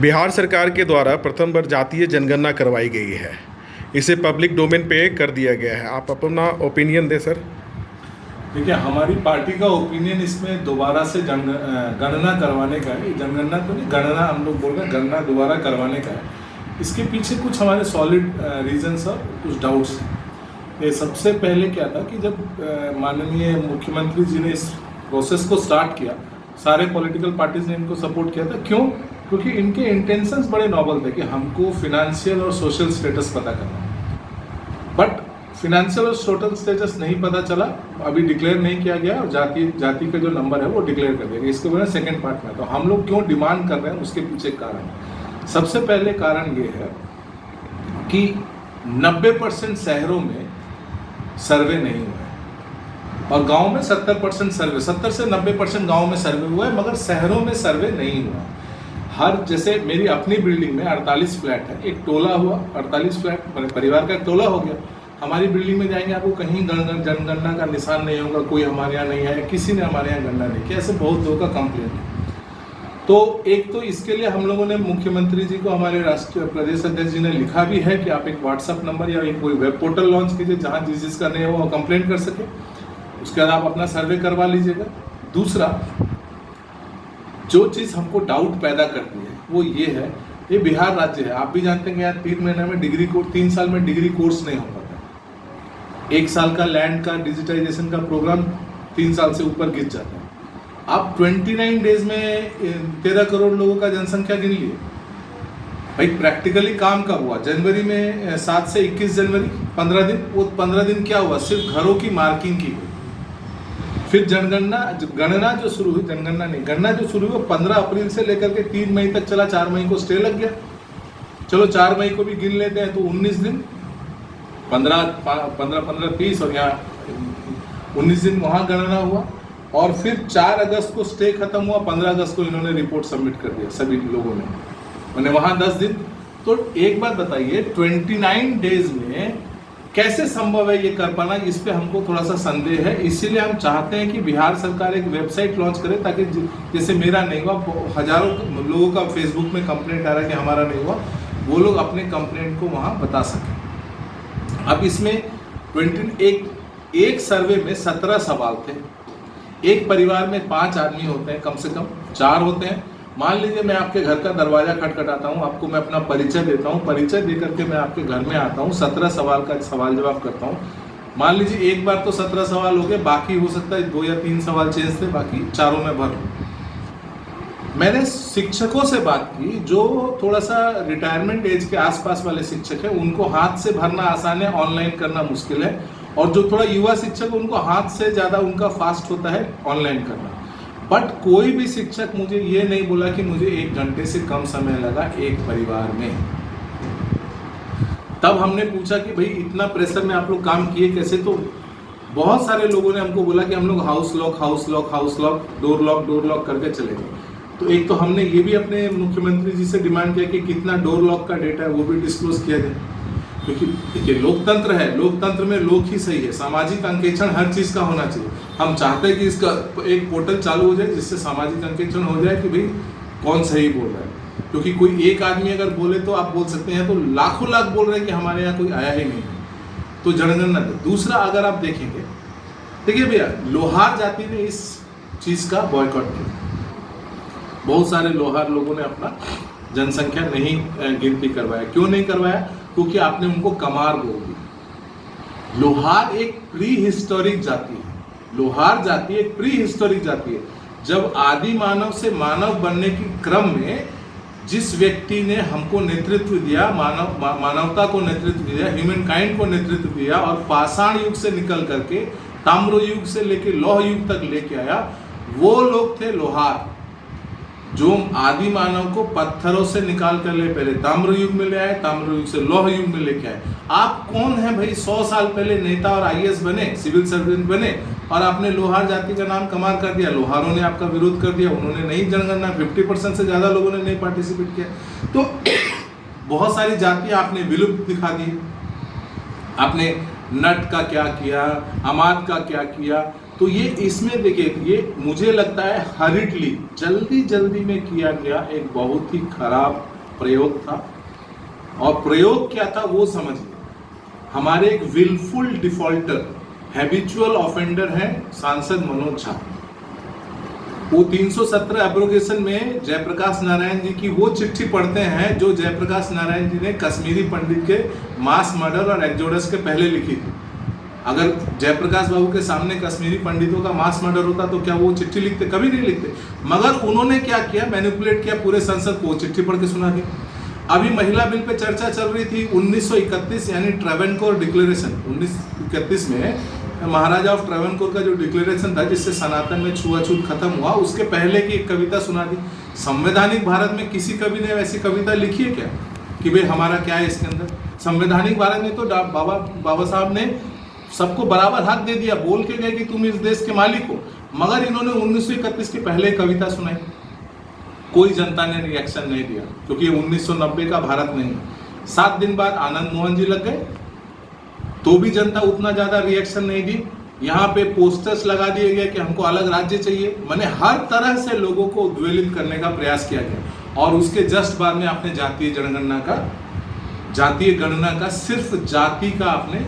बिहार सरकार के द्वारा प्रथम बार जातीय जनगणना करवाई गई है। इसे पब्लिक डोमेन पे कर दिया गया है। आप अपना ओपिनियन दें सर। देखिए, हमारी पार्टी का ओपिनियन इसमें दोबारा से गणना करवाने का है। जनगणना तो नहीं, गणना हम लोग बोल रहे हैं, गणना दोबारा करवाने का है। इसके पीछे कुछ हमारे सॉलिड रीजंस और कुछ डाउट्स हैं। ये सबसे पहले क्या था कि जब माननीय मुख्यमंत्री जी ने इस प्रोसेस को स्टार्ट किया, सारे पॉलिटिकल पार्टीज ने इनको सपोर्ट किया था। क्यों? क्योंकि इनके इंटेंशंस बड़े नॉबल थे कि हमको फिनेंशियल और सोशल स्टेटस पता करना है। बट फिनेंशियल और सोशल स्टेटस नहीं पता चला, अभी डिक्लेयर नहीं किया गया, और जाति का जो नंबर है वो डिक्लेयर कर दिया गया। इसके बाद सेकंड पार्ट में तो हम लोग क्यों डिमांड कर रहे हैं, उसके पीछे कारण। सबसे पहले कारण ये है कि 90% शहरों में सर्वे नहीं हुआ है और गांव में 70% सर्वे, 70 से 90% गांव में सर्वे हुआ है, मगर शहरों में सर्वे नहीं हुआ। जैसे मेरी अपनी बिल्डिंग में 48 फ्लैट है, एक टोला हुआ, 48 फ्लैट परिवार का एक टोला हो गया। हमारी बिल्डिंग में जाएंगे, आपको कहीं जनगणना का निशान नहीं होगा, कोई हमारे यहाँ नहीं आया, किसी ने हमारे यहाँ गणना नहीं किया। ऐसे बहुत लोगों का कंप्लेंट है। तो एक तो इसके लिए हम लोगों ने मुख्यमंत्री जी को, हमारे राष्ट्रीय प्रदेश अध्यक्ष जी ने लिखा भी है कि आप एक व्हाट्सएप नंबर या एक कोई वेब पोर्टल लॉन्च कीजिए जहाँ जिसका नहीं है वो कंप्लेंट कर सके। उसके बाद आप अपना सर्वे करवा लीजिएगा। दूसरा, जो चीज़ हमको डाउट पैदा करती है वो ये है, ये बिहार राज्य है, आप भी जानते हैं कि यहाँ 3 महीने में डिग्री कोर्स, 3 साल में डिग्री कोर्स नहीं हो पाता। 1 साल का लैंड का डिजिटाइजेशन का प्रोग्राम 3 साल से ऊपर गिर जाता है। आप 29 डेज में 13 करोड़ लोगों का जनसंख्या गिन लिए। भाई प्रैक्टिकली काम कब हुआ? जनवरी में 7 से 21 जनवरी 15 दिन। वो 15 दिन क्या हुआ? सिर्फ घरों की मार्किंग की गई। फिर गणना जो शुरू हुई, जनगणना नहीं, गणना जो शुरू हुई 15 अप्रैल से लेकर के 3 मई तक चला। 4 मई को स्टे लग गया। चलो 4 मई को भी गिन लेते हैं तो 19 दिन, 15 30 और यहाँ 19 दिन वहाँ गणना हुआ। और फिर 4 अगस्त को स्टे खत्म हुआ, 15 अगस्त को इन्होंने रिपोर्ट सबमिट कर दिया सभी लोगों ने, मैंने वहाँ 10 दिन। तो एक बात बताइए, 29 डेज में कैसे संभव है ये कर पाना? इस पे हमको थोड़ा सा संदेह है। इसीलिए हम चाहते हैं कि बिहार सरकार एक वेबसाइट लॉन्च करे, ताकि जैसे मेरा नहीं हुआ, हजारों लोगों का फेसबुक में कंप्लेंट आ रहा है कि हमारा नहीं हुआ, वो लोग अपने कंप्लेंट को वहाँ बता सकें। अब इसमें एक सर्वे में 17 सवाल थे। एक परिवार में 5 आदमी होते हैं, कम से कम 4 होते हैं। मान लीजिए मैं आपके घर का दरवाजा खटखटाता हूँ, आपको मैं अपना परिचय देता हूँ, परिचय देकर के मैं आपके घर में आता हूँ, 17 सवाल का सवाल जवाब करता हूँ। मान लीजिए एक बार तो 17 सवाल हो गए, बाकी हो सकता है 2 या 3 सवाल चेंज थे, बाकी चारों में भर। मैंने शिक्षकों से बात की, जो थोड़ा सा रिटायरमेंट एज के आसपास वाले शिक्षक हैं, उनको हाथ से भरना आसान है, ऑनलाइन करना मुश्किल है। और जो थोड़ा युवा शिक्षक, उनको हाथ से ज़्यादा उनका फास्ट होता है ऑनलाइन करना। बट कोई भी शिक्षक मुझे ये नहीं बोला कि मुझे 1 घंटे से कम समय लगा एक परिवार में। तब हमने पूछा कि भाई इतना प्रेशर में आप लोग काम किए कैसे? तो बहुत सारे लोगों ने हमको बोला कि हम लोग हाउस लॉक, डोर लॉक करके चले गए। तो एक तो हमने ये भी अपने मुख्यमंत्री जी से डिमांड किया कि कितना डोर लॉक का डेटा है वो भी डिस्क्लोज किया जाए, क्योंकि देखिए लोकतंत्र है, लोकतंत्र में लोक ही सही है, सामाजिक अंकेक्षण हर चीज का होना चाहिए। हम चाहते हैं कि इसका एक पोर्टल चालू हो जाए जिससे सामाजिक अंकेक्षण हो जाए कि भाई कौन सही बोल रहा है। क्योंकि कोई एक आदमी अगर बोले तो आप बोल सकते हैं, तो लाखों लाख बोल रहे हैं कि हमारे यहाँ कोई आया ही नहीं है, तो जनगणना। दूसरा, अगर आप देखेंगे, देखिए भैया, लोहार जाति ने इस चीज का बॉयकॉट किया। बहुत सारे लोहार लोगों ने अपना जनसंख्या नहीं गिनती करवाया। क्यों नहीं करवाया? क्योंकि आपने उनको कमार बोल दिया। लोहार एक प्री हिस्टोरिक जाति है। लोहार जाति एक प्री हिस्टोरिक जाति है। जब आदि मानव से मानव बनने के क्रम में जिस व्यक्ति ने हमको नेतृत्व दिया, मानवता को नेतृत्व दिया, ह्यूमन काइंड को नेतृत्व दिया, और पाषाण युग से निकल करके ताम्र युग से लेके लौह युग तक लेके आया, वो लोग थे लोहार। जो आदि मानव को पत्थरों से निकाल कर ले पहले ताम्र युग में ले आए, ताम्र युग से लौह युग में लेके आए। आप कौन है भाई? 100 साल पहले नेता और IAS बने, सिविल सर्वेंट बने, और आपने लोहार जाति का नाम कमार कर दिया। लोहारों ने आपका विरोध कर दिया, उन्होंने नहीं जनगणना, 50% से ज्यादा लोगों ने नहीं पार्टिसिपेट किया। तो बहुत सारी जातियां आपने विलुप्त दिखा दी। आपने नट का क्या किया, अमात का क्या किया। तो ये इसमें देखिए, ये मुझे लगता है हरिडली जल्दी में किया गया एक बहुत ही खराब प्रयोग था। और प्रयोग क्या था वो समझिए, हमारे एक विलफुल डिफॉल्टर, हैबिचुअल ऑफेंडर हैं सांसद मनोज झा। वो 317 एब्रोगेशन में जयप्रकाश नारायण जी की वो चिट्ठी पढ़ते हैं जो जयप्रकाश नारायण जी ने कश्मीरी पंडित के मास मर्डर और एक्सोडस के पहले लिखी थी। अगर जयप्रकाश बाबू के सामने कश्मीरी पंडितों का मास मर्डर होता तो क्या वो चिट्ठी लिखते? कभी नहीं लिखते। मगर उन्होंने क्या किया, मैनिपुलेट किया पूरे संसद को, चिट्ठी पढ़ के सुना दी। अभी महिला बिल पे चर्चा चल रही थी 1931 यानी ट्रेवेनकोर डिक्लेरेशन, 1931 में महाराजा ऑफ ट्रेवेनकोर का जो डिक्लेरेशन था जिससे सनातन में छुआछूत खत्म हुआ, उसके पहले की एक कविता सुना दी। संवैधानिक भारत में किसी कवि ने वैसी कविता लिखी है क्या कि भाई हमारा क्या है इसके अंदर? संवैधानिक भारत में तो बाबा साहब ने सबको बराबर हक दे दिया, बोल के गए कि तुम इस देश के मालिक हो। मगर इन्होंने 1931 के पहले कविता सुनाई, कोई जनता ने रिएक्शन नहीं दिया क्योंकि ये 1990 का भारत नहीं। 7 दिन बाद आनंद मोहन जी लग गए तो भी जनता उतना ज्यादा रिएक्शन नहीं दी। यहाँ पे पोस्टर्स लगा दिए गए कि हमको अलग राज्य चाहिए। मैंने हर तरह से लोगों को उद्वेलित करने का प्रयास किया गया। और उसके जस्ट बाद में आपने जातीय गणना का सिर्फ जाति का आपने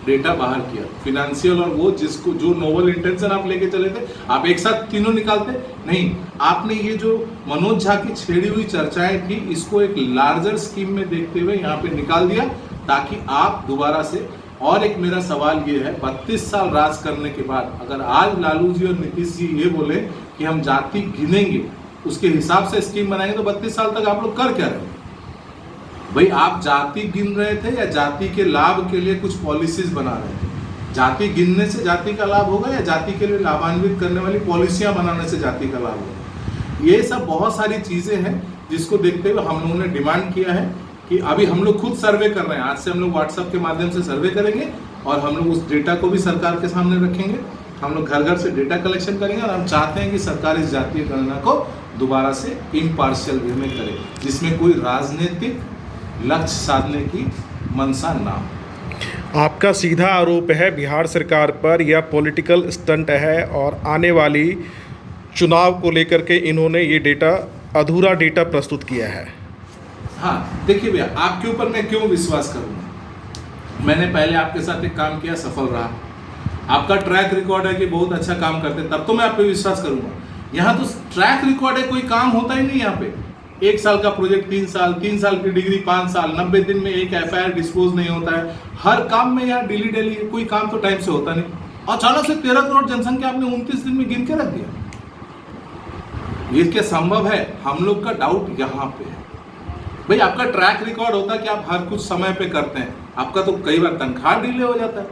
डेटा बाहर किया, फिनेंशियल और वो जिसको जो नोबल इंटेंशन आप लेके चले थे, आप एक साथ तीनों निकालते नहीं। आपने ये जो मनोज झा की छेड़ी हुई चर्चाएं थी इसको एक लार्जर स्कीम में देखते हुए यहाँ पे निकाल दिया ताकि आप दोबारा से। और एक मेरा सवाल ये है, 32 साल राज करने के बाद अगर आज लालू जी और नीतीश जी ये बोले कि हम जाति गिनेंगे, उसके हिसाब से स्कीम बनाएंगे, तो 32 साल तक आप लोग कर क्या रहे? भाई आप जाति गिन रहे थे या जाति के लाभ के लिए कुछ पॉलिसीज बना रहे थे? जाति गिनने से जाति का लाभ होगा या जाति के लिए लाभान्वित करने वाली पॉलिसियां बनाने से जाति का लाभ होगा? ये सब बहुत सारी चीजें हैं जिसको देखते हुए हम लोगों ने डिमांड किया है कि अभी हम लोग खुद सर्वे कर रहे हैं। आज से हम लोग व्हाट्सएप के माध्यम से सर्वे करेंगे और हम लोग उस डेटा को भी सरकार के सामने रखेंगे। हम लोग घर घर से डेटा कलेक्शन करेंगे और हम चाहते हैं कि सरकार इस जातीय गणना को दोबारा से इम्पार्शियल वे में करे जिसमें कोई राजनीतिक लक्ष्य साधने की मंशा ना हो। आपका सीधा आरोप है बिहार सरकार पर यह पॉलिटिकल स्टंट है और आने वाली चुनाव को लेकर के इन्होंने ये डेटा अधूरा डेटा प्रस्तुत किया है। हाँ देखिए भैया, आपके ऊपर मैं क्यों विश्वास करूँगा? मैंने पहले आपके साथ एक काम किया, सफल रहा, आपका ट्रैक रिकॉर्ड है कि बहुत अच्छा काम करते, तब तो मैं आप पे विश्वास करूँगा। यहाँ तो ट्रैक रिकॉर्ड है, कोई काम होता ही नहीं। यहाँ पे 1 साल का प्रोजेक्ट 3 साल, 3 साल की डिग्री 5 साल, 90 दिन में एक FIR डिस्पोज नहीं होता है। हर काम में यहाँ डेली कोई काम तो टाइम से होता नहीं। अचानक से 13 करोड़ जनसंख्या आपने 29 दिन में गिन के रख दिया, ये क्या संभव है? हम लोग का डाउट यहाँ पे है। भाई आपका ट्रैक रिकॉर्ड होता है कि आप हर कुछ समय पे करते हैं, आपका तो कई बार तनख्वाह डिले हो जाता है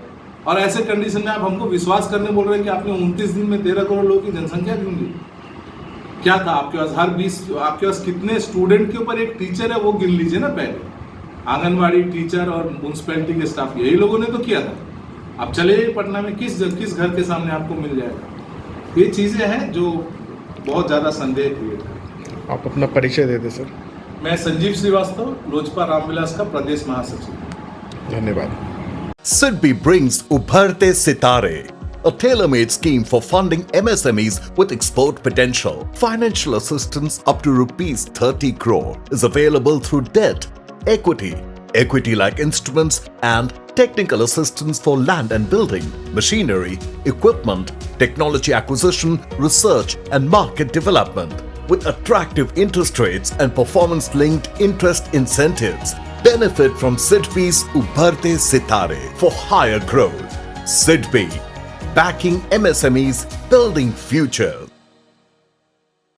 और ऐसे कंडीशन में आप हमको विश्वास करने बोल रहे हैं कि आपने 29 दिन में 13 करोड़ लोगों की जनसंख्या गिन ली। क्या था आपके पास? आपके पास कितने स्टूडेंट के ऊपर एक टीचर है वो गिन लीजिए ना पहले। आंगनवाड़ी टीचर और म्यूनसिपैलिटी के स्टाफ, यही लोगों ने तो किया था। आप चले पटना में किस घर के सामने आपको मिल जाएगा? ये चीजें हैं जो बहुत ज्यादा संदेह क्रिएट है। आप अपना परिचय दे दें सर। मैं संजीव श्रीवास्तव, लोजपा रामविलास का प्रदेश महासचिव। धन्यवाद। SIDBI brings Ubharte Sitare, a tailor-made scheme for funding MSMEs with export potential. Financial assistance up to ₹30 crore is available through debt, equity-like instruments and technical assistance for land and building, machinery, equipment, technology acquisition, research and market development with attractive interest rates and performance-linked interest incentives. Benefit from SIDBI's Ubharte Sitare for higher growth. SIDBI, backing MSMEs, building futures.